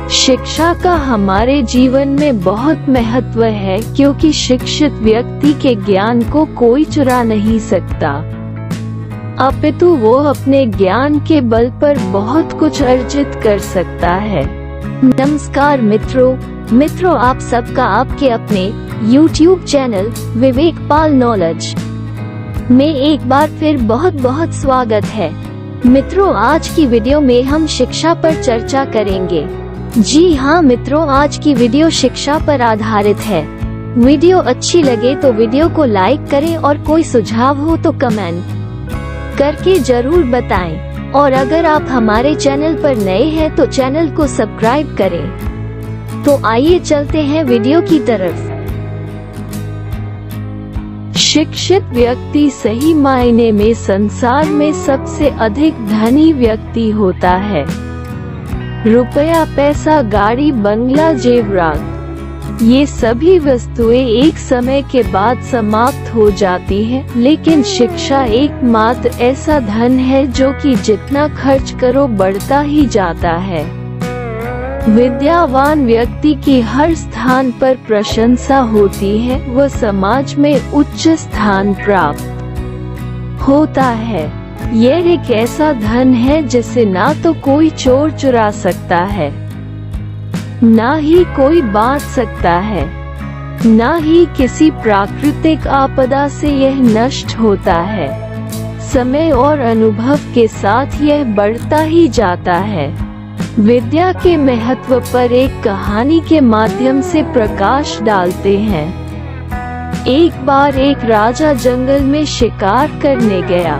शिक्षा का हमारे जीवन में बहुत महत्व है, क्योंकि शिक्षित व्यक्ति के ज्ञान को कोई चुरा नहीं सकता, अपितु वो अपने ज्ञान के बल पर बहुत कुछ अर्जित कर सकता है। नमस्कार मित्रों, आप सबका आपके अपने YouTube चैनल विवेक पाल नॉलेज में एक बार फिर बहुत स्वागत है। मित्रों, आज की वीडियो में हम शिक्षा पर चर्चा करेंगे। जी हाँ मित्रों, आज की वीडियो शिक्षा पर आधारित है। वीडियो अच्छी लगे तो वीडियो को लाइक करें और कोई सुझाव हो तो कमेंट करके जरूर बताएं। और अगर आप हमारे चैनल पर नए हैं तो चैनल को सब्सक्राइब करें। तो आइए चलते हैं वीडियो की तरफ। शिक्षित व्यक्ति सही मायने में संसार में सबसे अधिक धनी व्यक्ति होता है। रुपया, पैसा, गाड़ी, बंगला, जेवरात, ये सभी वस्तुएं एक समय के बाद समाप्त हो जाती हैं, लेकिन शिक्षा एकमात्र ऐसा धन है जो कि जितना खर्च करो बढ़ता ही जाता है। विद्यावान व्यक्ति की हर स्थान पर प्रशंसा होती है, वह समाज में उच्च स्थान प्राप्त होता है। यह एक ऐसा धन है जिसे ना तो कोई चोर चुरा सकता है, ना ही कोई बांट सकता है, ना ही किसी प्राकृतिक आपदा से यह नष्ट होता है। समय और अनुभव के साथ यह बढ़ता ही जाता है। विद्या के महत्व पर एक कहानी के माध्यम से प्रकाश डालते हैं। एक बार एक राजा जंगल में शिकार करने गया।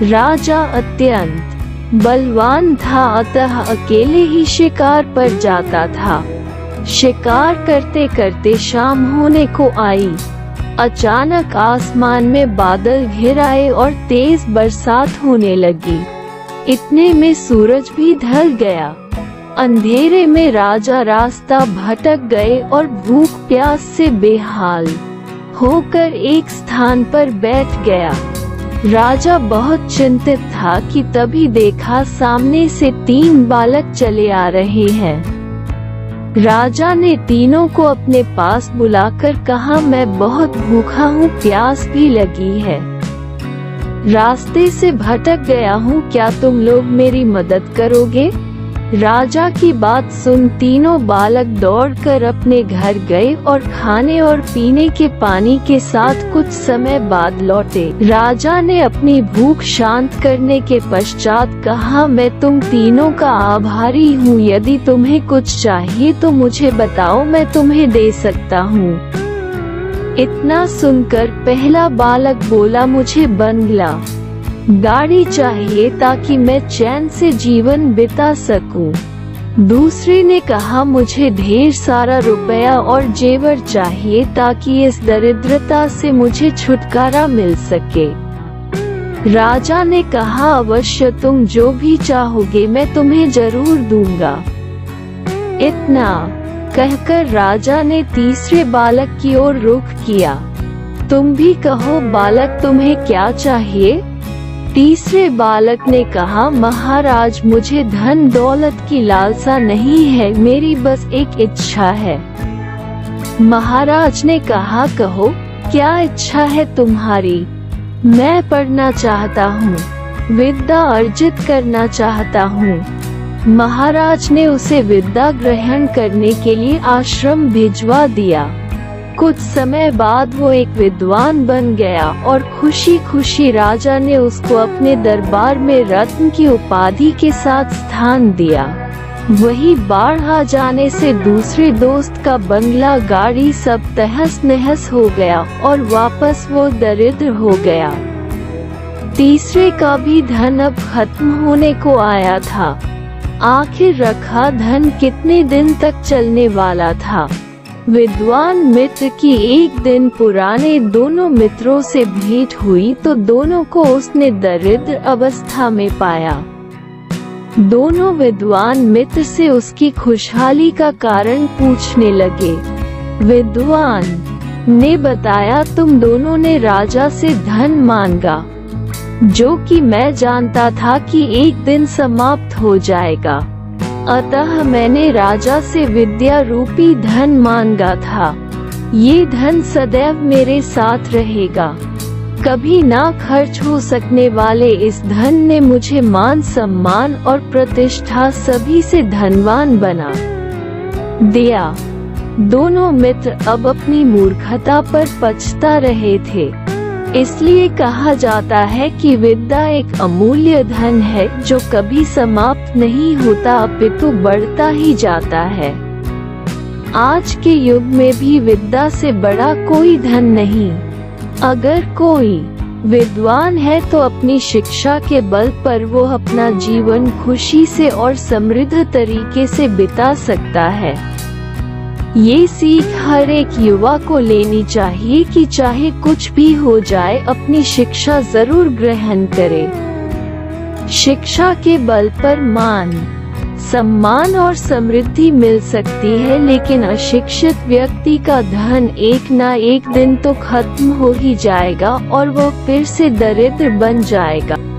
राजा अत्यंत बलवान था, अतः अकेले ही शिकार पर जाता था। शिकार करते करते शाम होने को आई। अचानक आसमान में बादल घिर आए और तेज बरसात होने लगी। इतने में सूरज भी ढल गया। अंधेरे में राजा रास्ता भटक गए और भूख प्यास से बेहाल होकर एक स्थान पर बैठ गया। राजा बहुत चिंतित था कि तभी देखा सामने से 3 बालक चले आ रहे हैं। राजा ने तीनों को अपने पास बुलाकर कहा, मैं बहुत भूखा हूँ, प्यास भी लगी है, रास्ते से भटक गया हूँ, क्या तुम लोग मेरी मदद करोगे? राजा की बात सुन तीनों बालक दौड़कर अपने घर गए और खाने और पीने के पानी के साथ कुछ समय बाद लौटे। राजा ने अपनी भूख शांत करने के पश्चात कहा, मैं तुम तीनों का आभारी हूँ, यदि तुम्हें कुछ चाहिए तो मुझे बताओ, मैं तुम्हें दे सकता हूँ। इतना सुनकर पहला बालक बोला, मुझे बंगला, गाड़ी चाहिए ताकि मैं चैन से जीवन बिता सकूं। दूसरे ने कहा, मुझे ढेर सारा रुपया और जेवर चाहिए ताकि इस दरिद्रता से मुझे छुटकारा मिल सके। राजा ने कहा, अवश्य, तुम जो भी चाहोगे मैं तुम्हें जरूर दूंगा। इतना कहकर राजा ने तीसरे बालक की ओर रुख किया। तुम भी कहो बालक, तुम्हें क्या चाहिए? तीसरे बालक ने कहा, महाराज, मुझे धन दौलत की लालसा नहीं है, मेरी बस एक इच्छा है। महाराज ने कहा, कहो क्या इच्छा है तुम्हारी? मैं पढ़ना चाहता हूँ, विद्या अर्जित करना चाहता हूँ। महाराज ने उसे विद्या ग्रहण करने के लिए आश्रम भिजवा दिया। कुछ समय बाद वो एक विद्वान बन गया और खुशी खुशी राजा ने उसको अपने दरबार में रत्न की उपाधि के साथ स्थान दिया। वही बाढ़ आ जाने से दूसरे दोस्त का बंगला, गाड़ी सब तहस नहस हो गया और वापस वो दरिद्र हो गया। तीसरे का भी धन अब खत्म होने को आया था। आखिर रखा धन कितने दिन तक चलने वाला था। विद्वान मित्र की एक दिन पुराने दोनों मित्रों से भेंट हुई तो दोनों को उसने दरिद्र अवस्था में पाया। दोनों विद्वान मित्र से उसकी खुशहाली का कारण पूछने लगे। विद्वान ने बताया, तुम दोनों ने राजा से धन मांगा, जो कि मैं जानता था कि एक दिन समाप्त हो जाएगा। अतः मैंने राजा से विद्या रूपी धन मांगा था। ये धन सदैव मेरे साथ रहेगा। कभी ना खर्च हो सकने वाले इस धन ने मुझे मान सम्मान और प्रतिष्ठा सभी से धनवान बना दिया। दोनों मित्र अब अपनी मूर्खता पर पछता रहे थे। इसलिए कहा जाता है कि विद्या एक अमूल्य धन है जो कभी समाप्त नहीं होता अपितु बढ़ता ही जाता है। आज के युग में भी विद्या से बड़ा कोई धन नहीं। अगर कोई विद्वान है तो अपनी शिक्षा के बल पर वो अपना जीवन खुशी से और समृद्ध तरीके से बिता सकता है। ये सीख हर एक युवा को लेनी चाहिए कि चाहे कुछ भी हो जाए अपनी शिक्षा जरूर ग्रहण करे। शिक्षा के बल पर मान, सम्मान और समृद्धि मिल सकती है, लेकिन अशिक्षित व्यक्ति का धन एक ना एक दिन तो खत्म हो ही जाएगा और वह फिर से दरिद्र बन जाएगा।